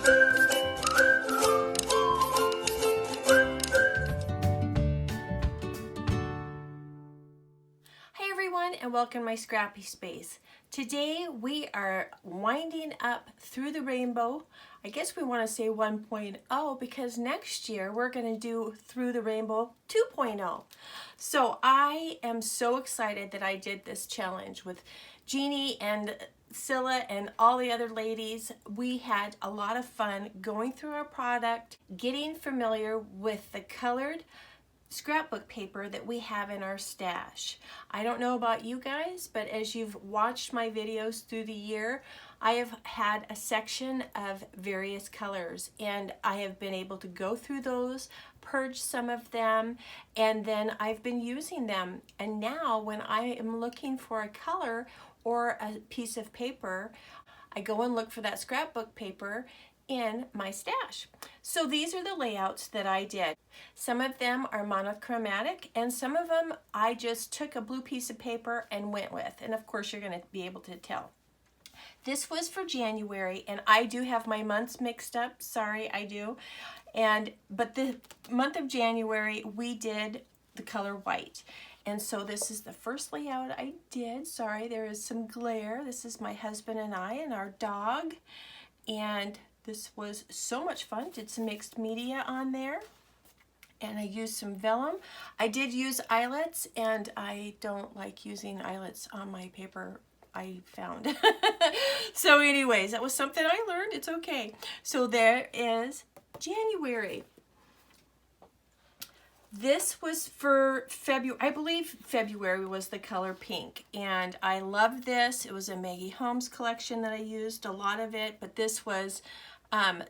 Hey everyone, and welcome to my scrappy space. Today we are winding up Through the Rainbow. I guess we want to say 1.0 because next year we're going to do Through the Rainbow 2.0. So I am so excited that I did this challenge with Jeannie and Scylla and all the other ladies. We had a lot of fun going through our product, getting familiar with the colored scrapbook paper that we have in our stash. I don't know about you guys, but as you've watched my videos through the year, I have had a section of various colors, and I have been able to go through those, purge some of them, and then I've been using them. And now when I am looking for a color or a piece of paper, I go and look for that scrapbook paper in my stash. So these are the layouts that I did. Some of them are monochromatic, and some of them I just took a blue piece of paper and went with. And of course you're going to be able to tell. This was for January, and I do have my months mixed up. Sorry, I do. But the month of January, we did the color white. And so this is the first layout I did. Sorry, there is some glare. This is my husband and I and our dog. And this was so much fun. Did some mixed media on there. And I used some vellum. I did use eyelets, and I don't like using eyelets on my paper, I found. So anyways, that was something I learned. It's okay. So there is January. This was for February. I believe February was the color pink, and I love this. It was a Maggie Holmes collection that I used, a lot of it, but this was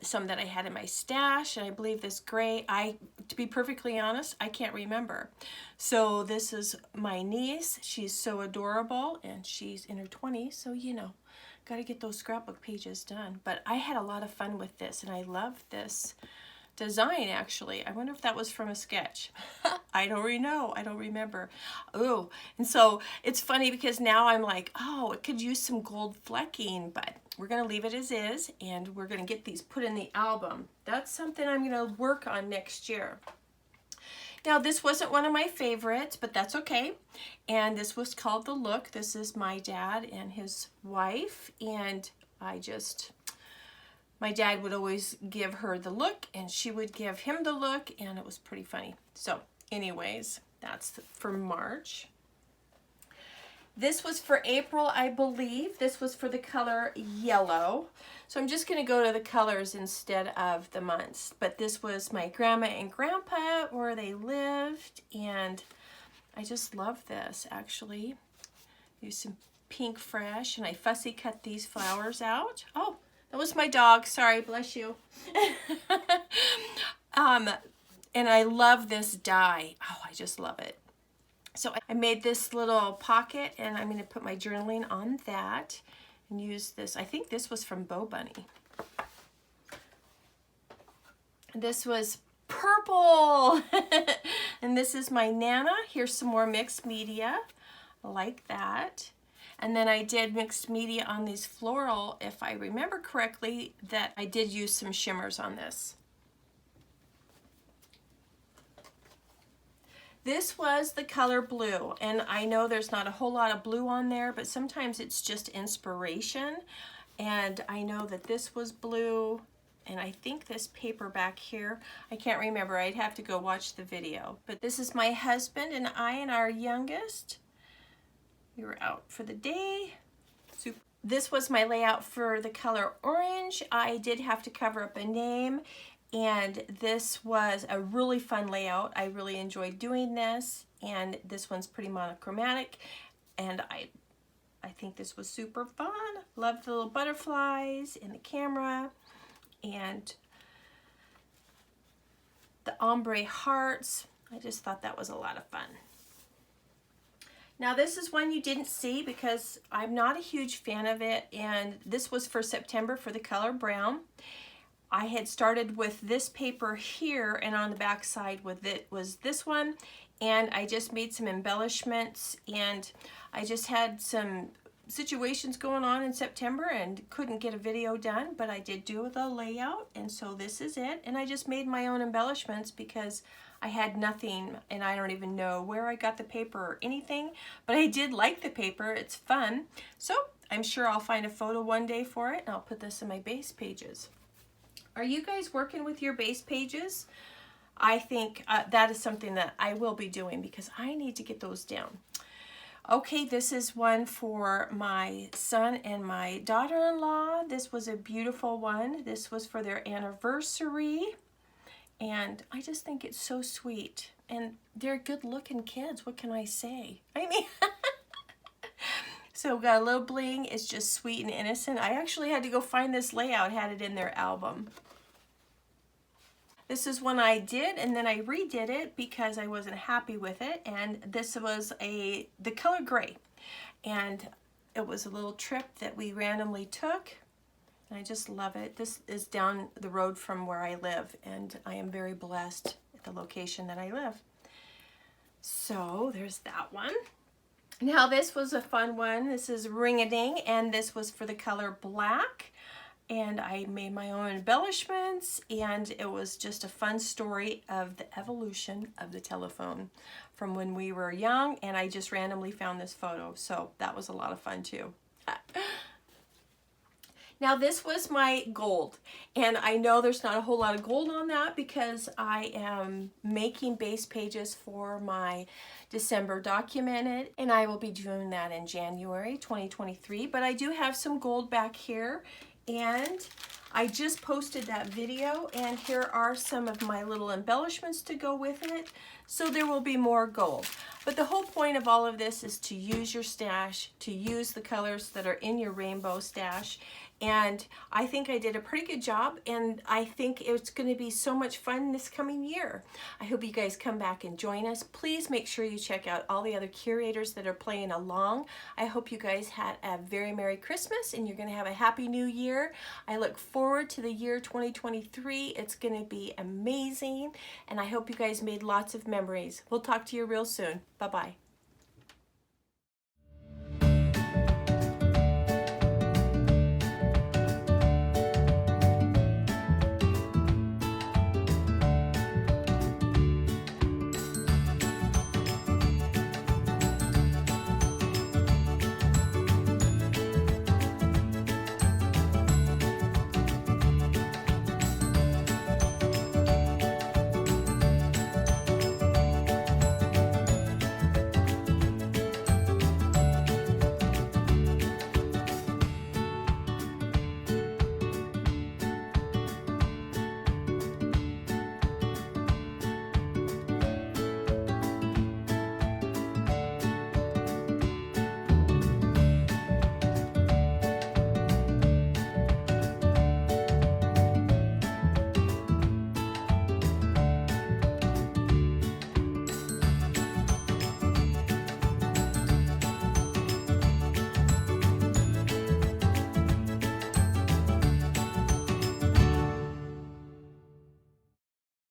some that I had in my stash, and I believe this gray, to be perfectly honest, I can't remember. So this is my niece. She's so adorable, and she's in her 20s, so you know, got to get those scrapbook pages done. But I had a lot of fun with this, and I love this design, actually. I wonder if that was from a sketch. I don't know. I don't remember. Oh, and so it's funny because now I'm like, oh, it could use some gold flecking, but we're going to leave it as is, and we're going to get these put in the album. That's something I'm going to work on next year. Now, this wasn't one of my favorites, but that's okay. And this was called The Look. This is my dad and his wife, and my dad would always give her the look, and she would give him the look, and it was pretty funny. So anyways, that's for March. This was for April, I believe. This was for the color yellow. So I'm just going to go to the colors instead of the months. But this was my grandma and grandpa, where they lived, and I just love this, actually. Use some pink fresh, and I fussy cut these flowers out. Oh, that was my dog. Sorry, bless you. And I love this die. Oh, I just love it. So I made this little pocket, and I'm going to put my journaling on that and use this. I think this was from Bo Bunny. This was purple. And this is my Nana. Here's some more mixed media. I like that. And then I did mixed media on these floral, if I remember correctly, that I did use some shimmers on this. This was the color blue, and I know there's not a whole lot of blue on there, but sometimes it's just inspiration. And I know that this was blue, and I think this paper back here, I can't remember. I'd have to go watch the video. But this is my husband and I and our youngest. We were out for the day. Super. This was my layout for the color orange. I did have to cover up a name, and this was a really fun layout. I really enjoyed doing this, and this one's pretty monochromatic, and I think this was super fun. Loved the little butterflies in the camera, and the ombre hearts. I just thought that was a lot of fun. Now this is one you didn't see because I'm not a huge fan of it, and this was for September for the color brown. I had started with this paper here, and on the back side with it was this one, and I just made some embellishments, and I just had some situations going on in September and couldn't get a video done, but I did do the layout, and so this is it. And I just made my own embellishments because I had nothing, and I don't even know where I got the paper or anything, but I did like the paper. It's fun. So I'm sure I'll find a photo one day for it, and I'll put this in my base pages. Are you guys working with your base pages? I think that is something that I will be doing because I need to get those down. Okay, this is one for my son and my daughter-in-law. This was a beautiful one. This was for their anniversary. And I just think it's so sweet. And they're good-looking kids. What can I say? I mean, so we got a little bling. It's just sweet and innocent. I actually had to go find this layout. Had it in their album. This is one I did, and then I redid it because I wasn't happy with it. And this was the color gray. And it was a little trip that we randomly took. And I just love it. This is down the road from where I live, and I am very blessed at the location that I live. So there's that one. Now this was a fun one. This is Ring-a-Ding, and this was for the color black. And I made my own embellishments, and it was just a fun story of the evolution of the telephone from when we were young, and I just randomly found this photo, so that was a lot of fun too. Now this was my gold, and I know there's not a whole lot of gold on that because I am making base pages for my December documented, and I will be doing that in January 2023, but I do have some gold back here. And I just posted that video, and here are some of my little embellishments to go with it. So there will be more gold. But the whole point of all of this is to use your stash, to use the colors that are in your rainbow stash. And I think I did a pretty good job, and I think it's going to be so much fun this coming year. I hope you guys come back and join us. Please make sure you check out all the other curators that are playing along. I hope you guys had a very Merry Christmas, and you're going to have a Happy New Year. I look forward to the year 2023. It's going to be amazing, and I hope you guys made lots of memories. We'll talk to you real soon. Bye-bye.